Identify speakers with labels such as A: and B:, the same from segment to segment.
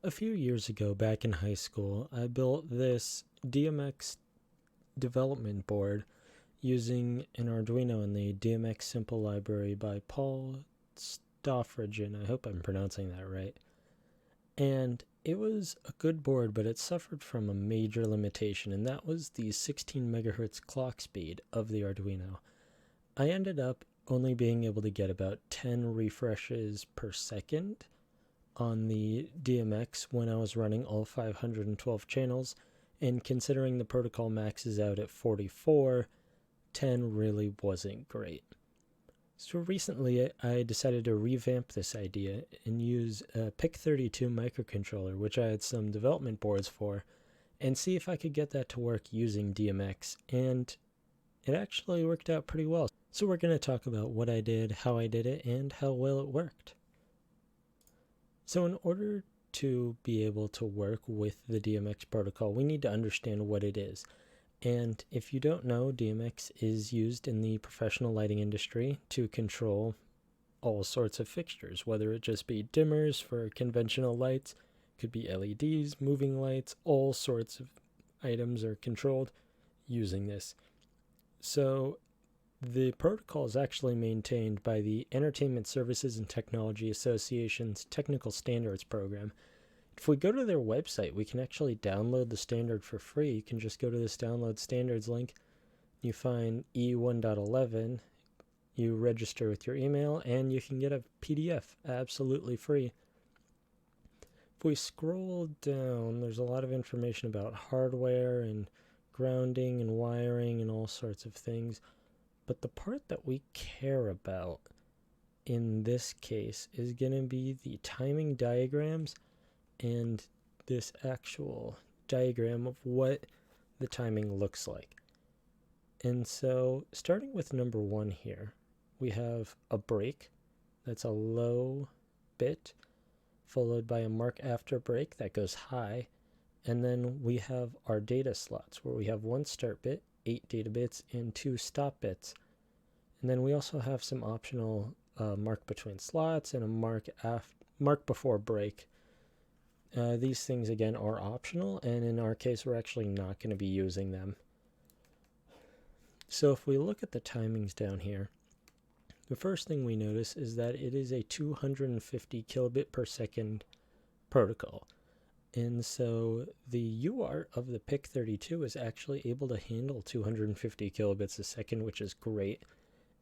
A: A few years ago, back in high school, I built this DMX development board using an Arduino and the DMX Simple library by Paul Stoffridgen. I hope I'm pronouncing that right. And it was a good board, but it suffered from a major limitation, and that was the 16 megahertz clock speed of the Arduino. I ended up only being able to get about 10 refreshes per second on the DMX when I was running all 512 channels, and considering the protocol maxes out at 44, 10 really wasn't great. So recently I decided to revamp this idea and use a PIC32 microcontroller, which I had some development boards for, and see if I could get that to work using DMX, and it actually worked out pretty well. So we're going to talk about what I did, how I did it, and how well it worked. So in order to be able to work with the DMX protocol, we need to understand what it is. And if you don't know, DMX is used in the professional lighting industry to control all sorts of fixtures, whether it just be dimmers for conventional lights, could be LEDs, moving lights, all sorts of items are controlled using this. So the protocol is actually maintained by the Entertainment Services and Technology Association's Technical Standards Program. If we go to their website, we can actually download the standard for free. You can just go to this download standards link. You find E1.11, you register with your email, and you can get a PDF absolutely free. If we scroll down, there's a lot of information about hardware and grounding and wiring and all sorts of things. But the part that we care about in this case is going to be the timing diagrams and this actual diagram of what the timing looks like. And so starting with number 1 here, we have a break that's a low bit followed by a mark after break that goes high, and then we have our data slots where we have 1 start bit, 8 data bits, and 2 stop bits. And then we also have some optional mark between slots and a mark before break. These things again are optional, and in our case we're actually not going to be using them. So if we look at the timings down here, the first thing we notice is that it is a 250 kilobit per second protocol. And so the UART of the PIC32 is actually able to handle 250 kilobits a second, which is great.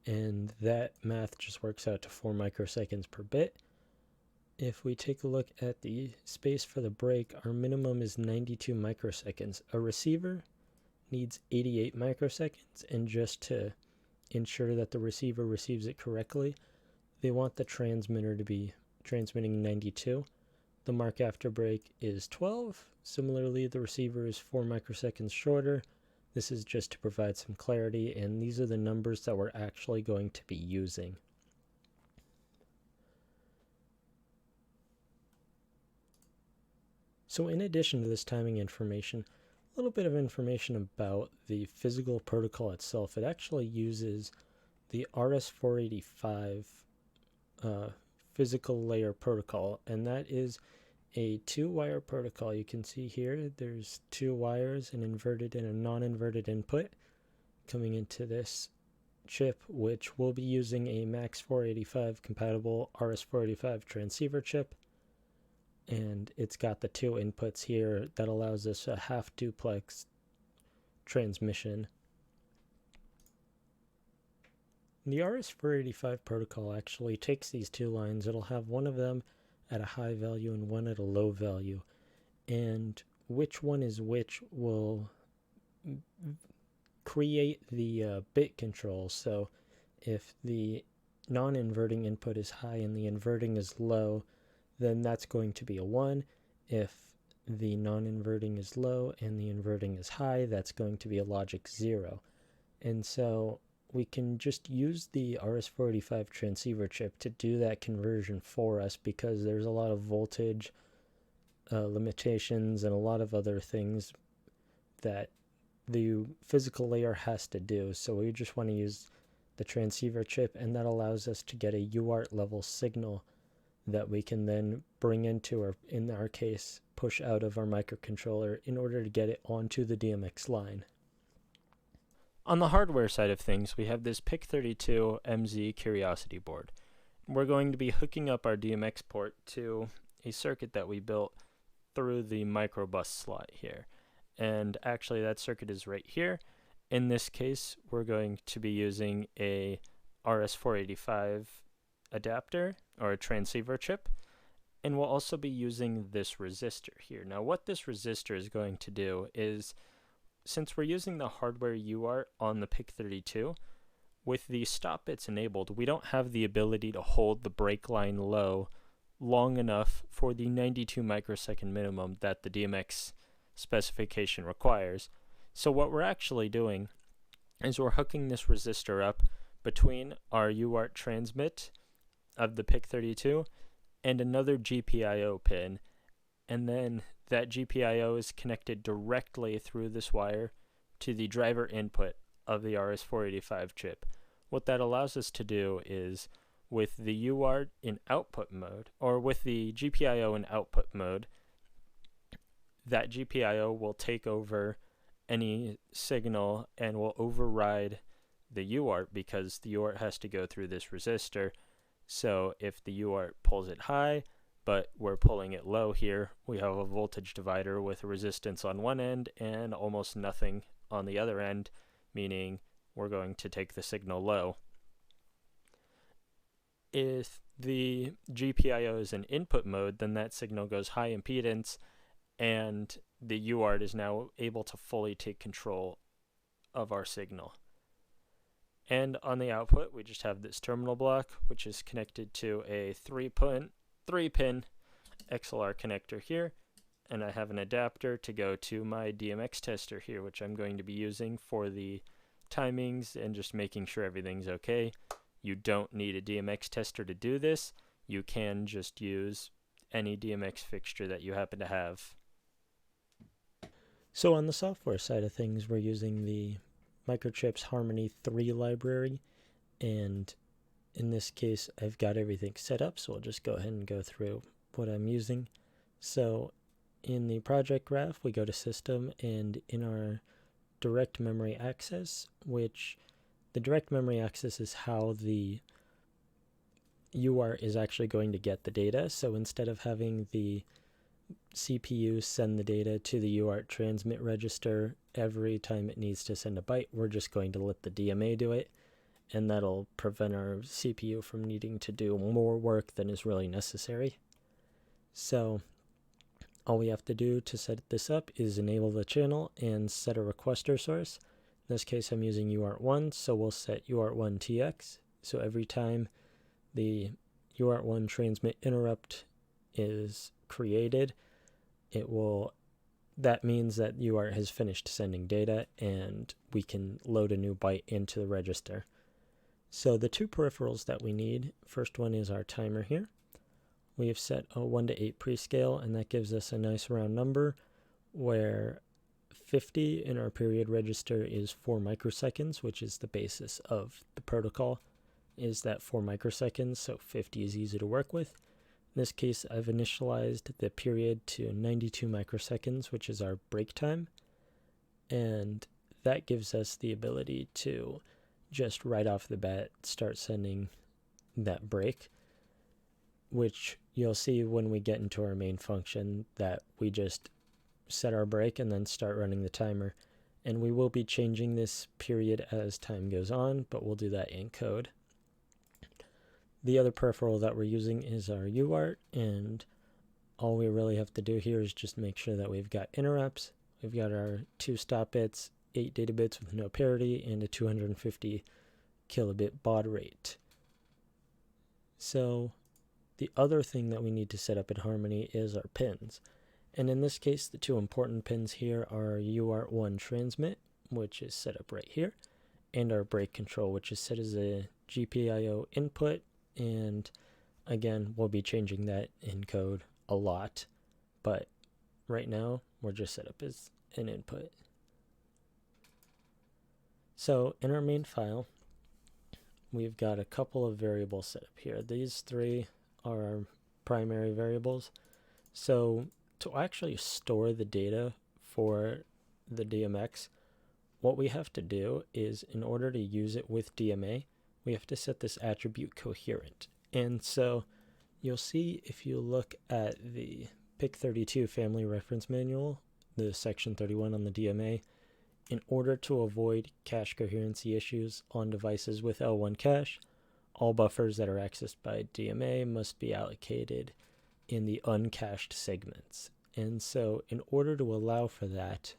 A: And that math just works out to 4 microseconds per bit. If we take a look at the space for the break, our minimum is 92 microseconds. A receiver needs 88 microseconds, and just to ensure that the receiver receives it correctly, they want the transmitter to be transmitting 92. The mark after break is 12. Similarly, the receiver is 4 microseconds shorter. This is just to provide some clarity, and these are the numbers that we're actually going to be using. So in addition to this timing information, a little bit of information about the physical protocol itself. It actually uses the RS-485 physical layer protocol, and that is a 2-wire protocol. You can see here there's 2 wires, an inverted and a non-inverted input coming into this chip, which will be using a MAX485 compatible RS-485 transceiver chip. And it's got the 2 inputs here that allows us a half duplex transmission. The RS-485 protocol actually takes these 2 lines. It'll have one of them at a high value and one at a low value. And which one is which will create the bit control. So if the non-inverting input is high and the inverting is low, then that's going to be a 1. If the non-inverting is low and the inverting is high, that's going to be a logic 0. And so we can just use the RS-485 transceiver chip to do that conversion for us, because there's a lot of voltage limitations and a lot of other things that the physical layer has to do. So we just want to use the transceiver chip, and that allows us to get a UART level signal that we can then bring into, or in our case, push out of our microcontroller in order to get it onto the DMX line. On the hardware side of things, we have this PIC32 MZ curiosity board. We're going to be hooking up our DMX port to a circuit that we built through the microbus slot here. And actually that circuit is right here. In this case, we're going to be using a RS485 adapter or a transceiver chip, and we'll also be using this resistor here. Now what this resistor is going to do is, since we're using the hardware UART on the PIC32, with the stop bits enabled, we don't have the ability to hold the break line low long enough for the 92 microsecond minimum that the DMX specification requires. So what we're actually doing is we're hooking this resistor up between our UART transmit of the PIC32 and another GPIO pin, and then that GPIO is connected directly through this wire to the driver input of the RS485 chip. What that allows us to do is, with the UART in output mode, or with the GPIO in output mode, that GPIO will take over any signal and will override the UART, because the UART has to go through this resistor. So if the UART pulls it high, but we're pulling it low here, we have a voltage divider with a resistance on one end and almost nothing on the other end, meaning we're going to take the signal low. If the GPIO is in input mode, then that signal goes high impedance, and the UART is now able to fully take control of our signal. And on the output, we just have this terminal block, which is connected to a 3-pin XLR connector here, and I have an adapter to go to my DMX tester here, which I'm going to be using for the timings and just making sure everything's okay. You don't need a DMX tester to do this. You can just use any DMX fixture that you happen to have. So on the software side of things, we're using the Microchip's Harmony 3 library, and in this case I've got everything set up, so I'll just go ahead and go through what I'm using. So in the project graph, we go to System, and in our direct memory access, which the direct memory access is how the UART is actually going to get the data. So instead of having the CPU send the data to the UART transmit register every time it needs to send a byte, we're just going to let the DMA do it, and that'll prevent our CPU from needing to do more work than is really necessary. So all we have to do to set this up is enable the channel and set a requester source. In this case I'm using UART1, so we'll set UART1 TX, so every time the UART1 transmit interrupt is created, that means that UART has finished sending data and we can load a new byte into the register. So the two peripherals that we need, first one is our timer here. We have set a 1 to 8 prescale, and that gives us a nice round number where 50 in our period register is 4 microseconds, which is the basis of the protocol, is that 4 microseconds, so 50 is easy to work with. In this case, I've initialized the period to 92 microseconds, which is our break time, and that gives us the ability to just right off the bat start sending that break, which you'll see when we get into our main function that we just set our break and then start running the timer. And we will be changing this period as time goes on, but we'll do that in code. The other peripheral that we're using is our UART, and all we really have to do here is just make sure that we've got interrupts, we've got our 2 stop bits, 8 data bits with no parity, and a 250 kilobit baud rate. So the other thing that we need to set up in Harmony is our pins. And in this case, the two important pins here are UART1 transmit, which is set up right here, and our break control, which is set as a GPIO input. And again, we'll be changing that in code a lot, but right now we're just set up as an input. So in our main file, we've got a couple of variables set up here. These 3 are our primary variables. So to actually store the data for the DMX, what we have to do is, in order to use it with DMA, we have to set this attribute coherent. And so you'll see, if you look at the PIC32 family reference manual, the section 31 on the DMA, in order to avoid cache coherency issues on devices with L1 cache, all buffers that are accessed by DMA must be allocated in the uncached segments. And so in order to allow for that,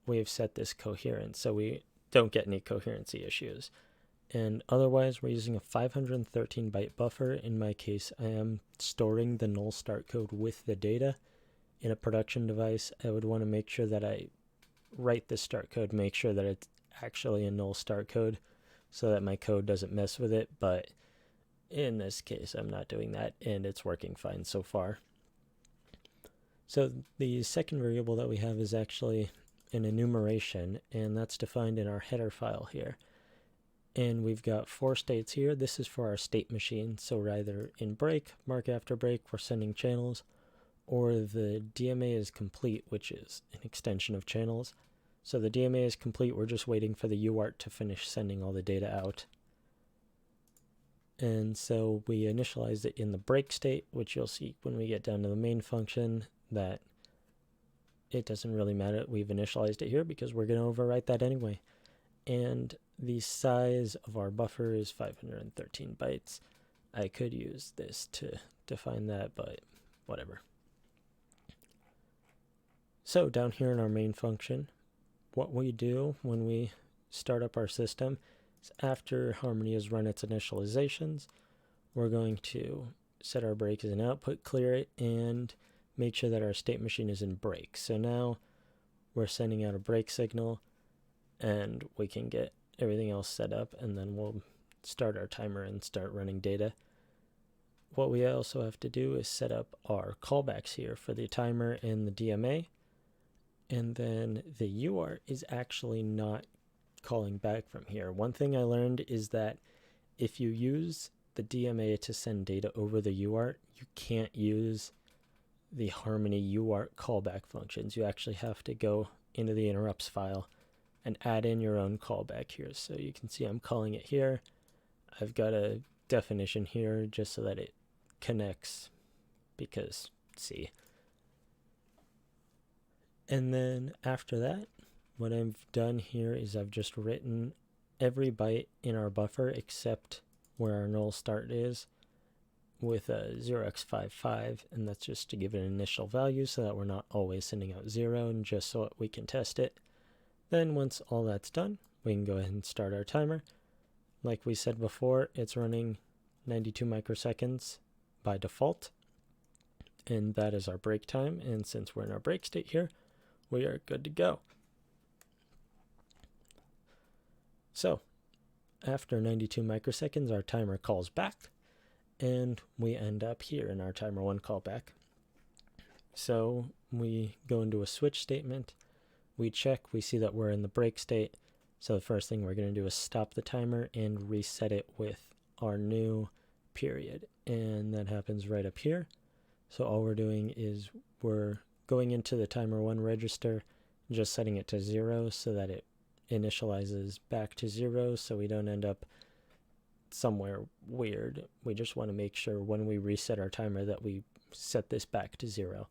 A: we have set this coherent so we don't get any coherency issues. And otherwise, we're using a 513 byte buffer. In my case, I am storing the null start code with the data. In a production device, I would want to make sure that I write the start code, make sure that it's actually a null start code so that my code doesn't mess with it. But in this case, I'm not doing that, and it's working fine so far. So the second variable that we have is actually an enumeration, and that's defined in our header file here. And we've got 4 states here. This is for our state machine. So we're either in break, mark after break, we're sending channels, or the DMA is complete, which is an extension of channels. So the DMA is complete, we're just waiting for the UART to finish sending all the data out. And so we initialized it in the break state, which you'll see when we get down to the main function that it doesn't really matter. We've initialized it here because we're going to overwrite that anyway. And the size of our buffer is 513 bytes. I could use this to define that, but whatever. So down here in our main function, what we do when we start up our system is, after Harmony has run its initializations, we're going to set our break as an output, clear it, and make sure that our state machine is in break. So now we're sending out a break signal, and we can get everything else set up, and then we'll start our timer and start running data. What we also have to do is set up our callbacks here for the timer and the DMA, and then the UART is actually not calling back from here. One thing I learned is that if you use the DMA to send data over the UART, you can't use the Harmony UART callback functions. You actually have to go into the interrupts file and add in your own callback here. So you can see I'm calling it here. I've got a definition here just so that it connects, because see. And then after that, what I've done here is I've just written every byte in our buffer except where our null start is with a 0x55, and that's just to give it an initial value so that we're not always sending out 0, and just so we can test it. Then once all that's done, we can go ahead and start our timer. Like we said before, it's running 92 microseconds by default, and that is our break time. And since we're in our break state here, we are good to go. So after 92 microseconds, our timer calls back, and we end up here in our timer 1 callback. So we go into a switch statement. We check, we see that we're in the break state. So the first thing we're going to do is stop the timer and reset it with our new period. And that happens right up here. So all we're doing is we're going into the timer 1 register, just setting it to 0 so that it initializes back to 0 so we don't end up somewhere weird. We just want to make sure when we reset our timer that we set this back to 0.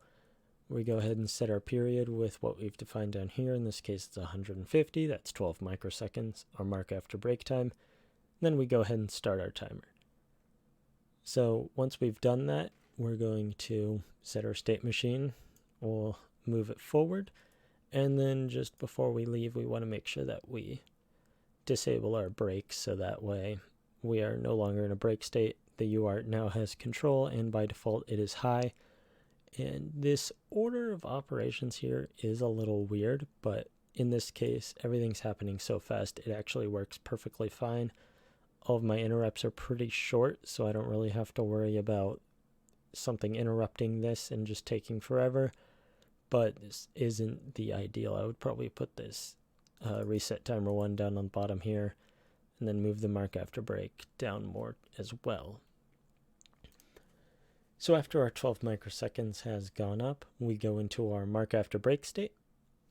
A: We go ahead and set our period with what we've defined down here. In this case, it's 150. That's 12 microseconds, our mark after break time. Then we go ahead and start our timer. So once we've done that, we're going to set our state machine. We'll move it forward. And then just before we leave, we want to make sure that we disable our brakes so that way we are no longer in a break state. The UART now has control, and by default it is high. And this order of operations here is a little weird, but in this case, everything's happening so fast, it actually works perfectly fine. All of my interrupts are pretty short, so I don't really have to worry about something interrupting this and just taking forever. But this isn't the ideal. I would probably put this reset timer 1 down on the bottom here, and then move the mark after break down more as well. So after our 12 microseconds has gone up, we go into our mark after break state,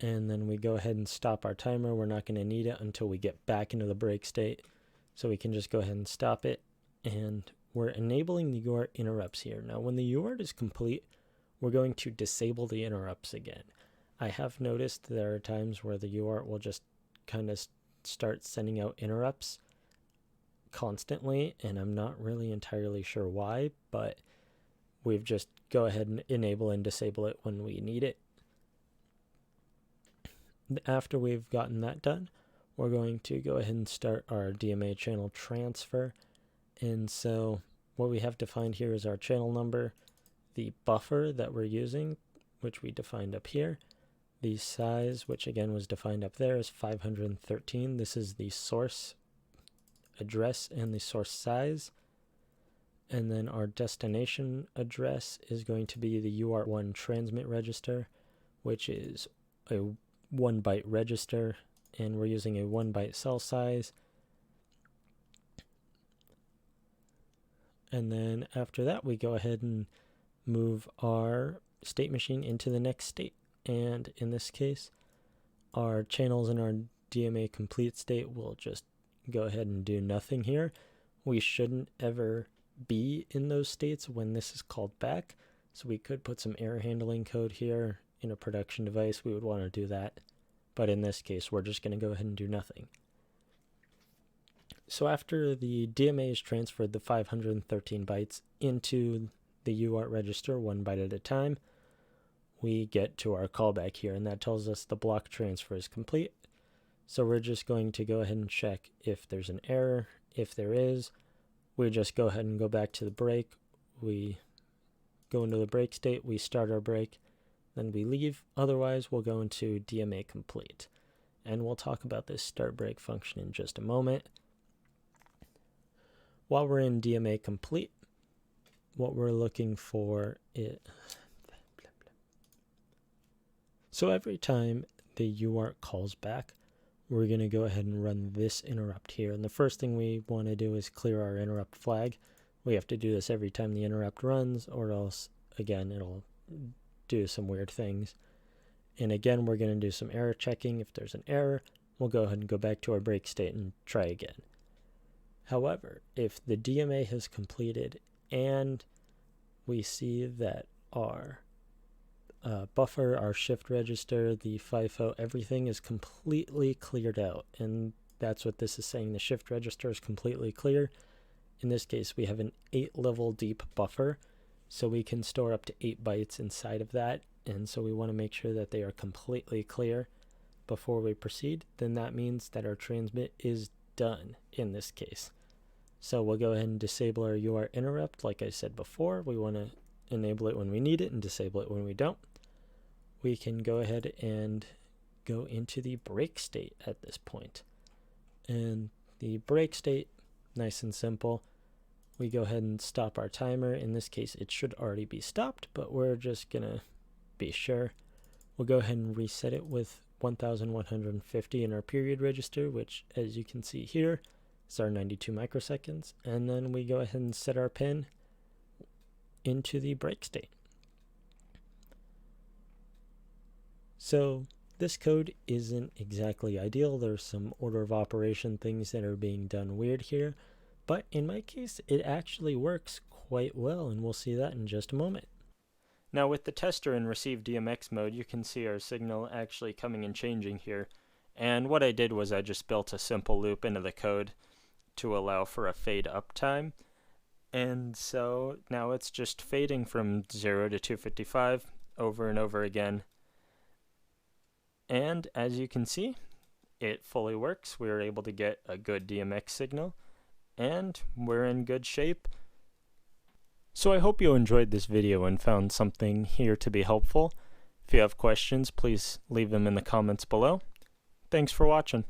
A: and then we go ahead and stop our timer. We're not going to need it until we get back into the break state, so we can just go ahead and stop it, and we're enabling the UART interrupts here. Now when the UART is complete, we're going to disable the interrupts again. I have noticed there are times where the UART will just kind of start sending out interrupts constantly, and I'm not really entirely sure why, but we've just go ahead and enable and disable it when we need it. After we've gotten that done, we're going to go ahead and start our DMA channel transfer. And so what we have defined here is our channel number, the buffer that we're using, which we defined up here, the size, which again was defined up there, is 513. This is the source address and the source size. And then our destination address is going to be the UART1 transmit register, which is a 1 byte register, and we're using a 1 byte cell size. And then after that, we go ahead and move our state machine into the next state. And in this case, our channels in our DMA complete state will just go ahead and do nothing here. We shouldn't ever be in those states when this is called back. So we could put some error handling code here in a production device. We would want to do that. But in this case, we're just going to go ahead and do nothing. So after the DMA is transferred the 513 bytes into the UART register 1 byte at a time, we get to our callback here, and that tells us the block transfer is complete. So we're just going to go ahead and check if there's an error. If there is, we just go ahead and go back to the break. We go into the break state, we start our break, then we leave. Otherwise, we'll go into DMA complete. And we'll talk about this start break function in just a moment. While we're in DMA complete, what we're looking for is... So every time the UART calls back, we're going to go ahead and run this interrupt here. And the first thing we want to do is clear our interrupt flag. We have to do this every time the interrupt runs, or else, again, it'll do some weird things. And again, we're going to do some error checking. If there's an error, we'll go ahead and go back to our break state and try again. However, if the DMA has completed and we see that our buffer, our shift register, the FIFO, everything is completely cleared out, and that's what this is saying. The shift register is completely clear. In this case, we have an 8-level deep buffer, so we can store up to 8 bytes inside of that, and so we want to make sure that they are completely clear before we proceed. Then that means that our transmit is done in this case. So we'll go ahead and disable our UART interrupt. Like I said before, we want to enable it when we need it and disable it when we don't. We can go ahead and go into the break state at this point. And the break state, nice and simple. We go ahead and stop our timer. In this case, it should already be stopped, but we're just going to be sure. We'll go ahead and reset it with 1150 in our period register, which, as you can see here, is our 92 microseconds. And then we go ahead and set our pin into the break state. So this code isn't exactly ideal. There's some order of operation things that are being done weird here, but in my case it actually works quite well, and we'll see that in just a moment. Now with the tester in receive DMX mode, you can see our signal actually coming and changing here, and what I did was I just built a simple loop into the code to allow for a fade up time. And so now it's just fading from 0 to 255 over and over again. And as you can see, it fully works. We were able to get a good DMX signal, and we're in good shape. So I hope you enjoyed this video and found something here to be helpful. If you have questions, please leave them in the comments below. Thanks for watching.